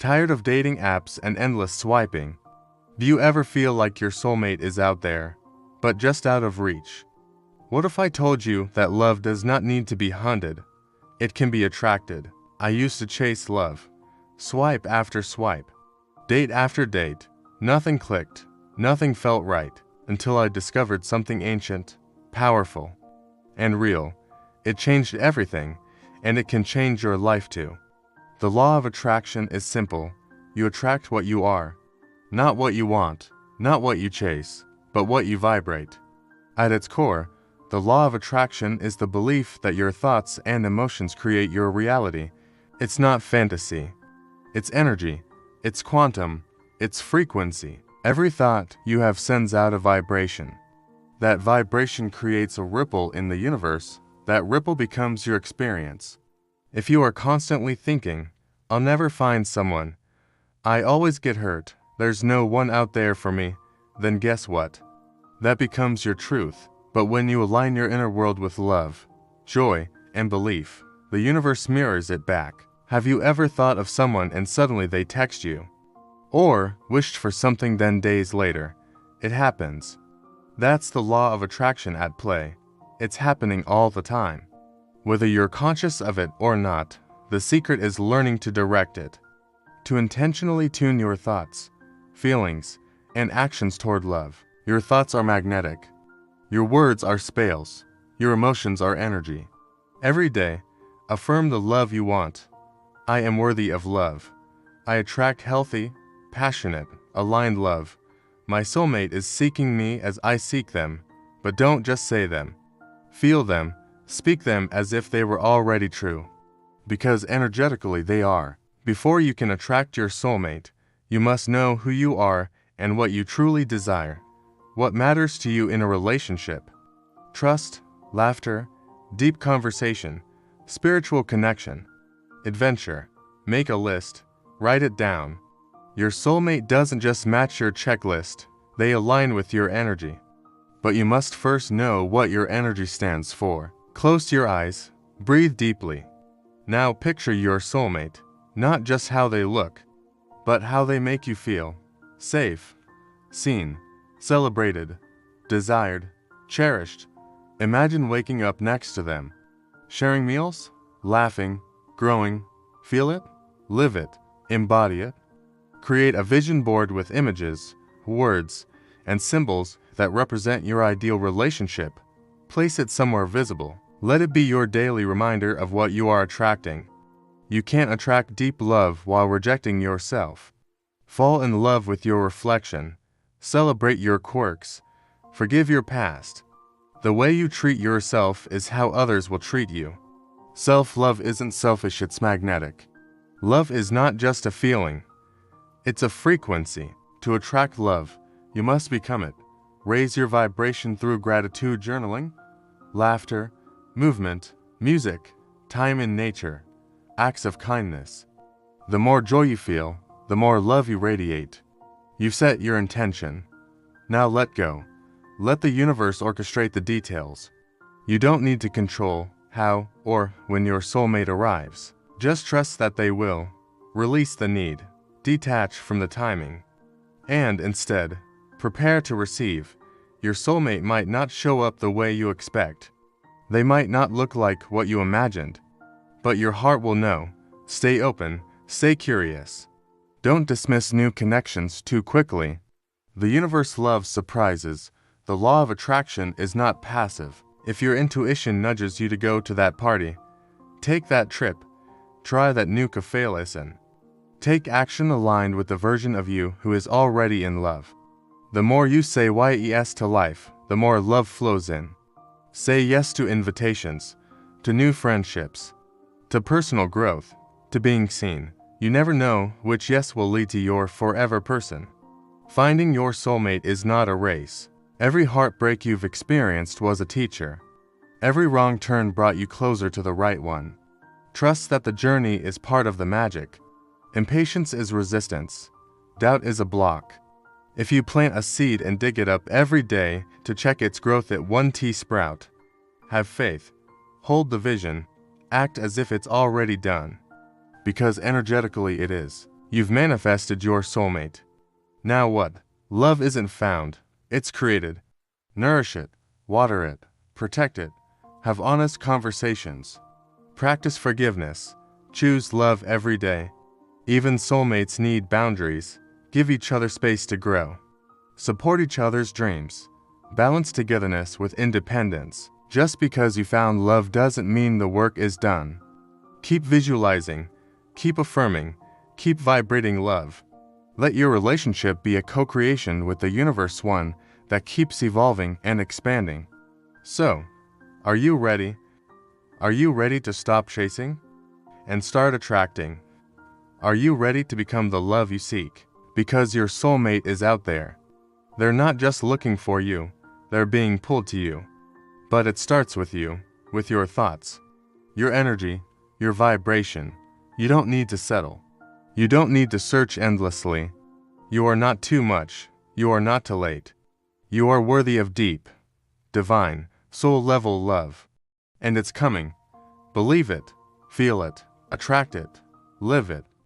Tired of dating apps and endless swiping? Do you ever feel like your soulmate is out there, but just out of reach? What if I told you that love does not need to be hunted? It can be attracted. I used to chase love. Swipe after swipe. Date after date. Nothing clicked. Nothing felt right, until I discovered something ancient, powerful, and real. It changed everything, and it can change your life too. The law of attraction is simple. You attract what you are. Not what you want, not what you chase, but what you vibrate. At its core, the law of attraction is the belief that your thoughts and emotions create your reality. It's not fantasy. It's energy. It's quantum. It's frequency. Every thought you have sends out a vibration. That vibration creates a ripple in the universe. That ripple becomes your experience. If you are constantly thinking, "I'll never find someone," "I always get hurt," "There's no one out there for me," then guess what? That becomes your truth. But when you align your inner world with love, joy, and belief, the universe mirrors it back. Have you ever thought of someone and suddenly they text you? Or wished for something, then days later, it happens? That's the law of attraction at play. It's happening all the time. Whether you're conscious of it or not, the secret is learning to direct it. To intentionally tune your thoughts, feelings, and actions toward love. Your thoughts are magnetic. Your words are spells. Your emotions are energy. Every day, affirm the love you want. I am worthy of love. I attract healthy, passionate, aligned love. My soulmate is seeking me as I seek them. But don't just say them. Feel them, speak them as if they were already true. Because energetically they are. Before you can attract your soulmate, you must know who you are and what you truly desire. What matters to you in a relationship? Trust, laughter, deep conversation, spiritual connection, adventure. Make a list, write it down. Your soulmate doesn't just match your checklist, they align with your energy. But you must first know what your energy stands for. Close your eyes, breathe deeply. Now picture your soulmate, not just how they look, but how they make you feel. Safe, seen, celebrated, desired, cherished. Imagine waking up next to them, sharing meals, laughing, growing. Feel it, live it, embody it. Create a vision board with images, words, and symbols that represent your ideal relationship. Place it somewhere visible. Let it be your daily reminder of what you are attracting. You can't attract deep love while rejecting yourself. Fall in love with your reflection. Celebrate your quirks. Forgive your past. The way you treat yourself is how others will treat you. Self-love isn't selfish, it's magnetic. Love is not just a feeling. It's a frequency. To attract love, you must become it. Raise your vibration through gratitude journaling, laughter, movement, music, time in nature, acts of kindness. The more joy you feel, the more love you radiate. You've set your intention. Now let go. Let the universe orchestrate the details. You don't need to control how or when your soulmate arrives. Just trust that they will. Release the need. Detach from the timing. And instead, prepare to receive. Your soulmate might not show up the way you expect. They might not look like what you imagined. But your heart will know. Stay open. Stay curious. Don't dismiss new connections too quickly. The universe loves surprises. The law of attraction is not passive. If your intuition nudges you to go to that party, take that trip. Try that new cafe lesson. Take action aligned with the version of you who is already in love. The more you say yes to life, the more love flows in. Say yes to invitations, to new friendships, to personal growth, to being seen. You never know which yes will lead to your forever person. Finding your soulmate is not a race. Every heartbreak you've experienced was a teacher. Every wrong turn brought you closer to the right one. Trust that the journey is part of the magic. Impatience is resistance. Doubt is a block. If you plant a seed and dig it up every day to check its growth at one sprout, have faith. Hold the vision. Act as if it's already done. Because energetically it is. You've manifested your soulmate. Now what? Love isn't found, it's created. Nourish it, water it, protect it, have honest conversations. Practice forgiveness, choose love every day. Even soulmates need boundaries, give each other space to grow. Support each other's dreams. Balance togetherness with independence. Just because you found love doesn't mean the work is done. Keep visualizing, keep affirming, keep vibrating love. Let your relationship be a co-creation with the universe, one that keeps evolving and expanding. So, are you ready? Are you ready to stop chasing and start attracting? Are you ready to become the love you seek? Because your soulmate is out there. They're not just looking for you, they're being pulled to you. But it starts with you, with your thoughts, your energy, your vibration. You don't need to settle. You don't need to search endlessly. You are not too much. You are not too late. You are worthy of deep, divine, soul-level love. And it's coming. Believe it, feel it, attract it, live it.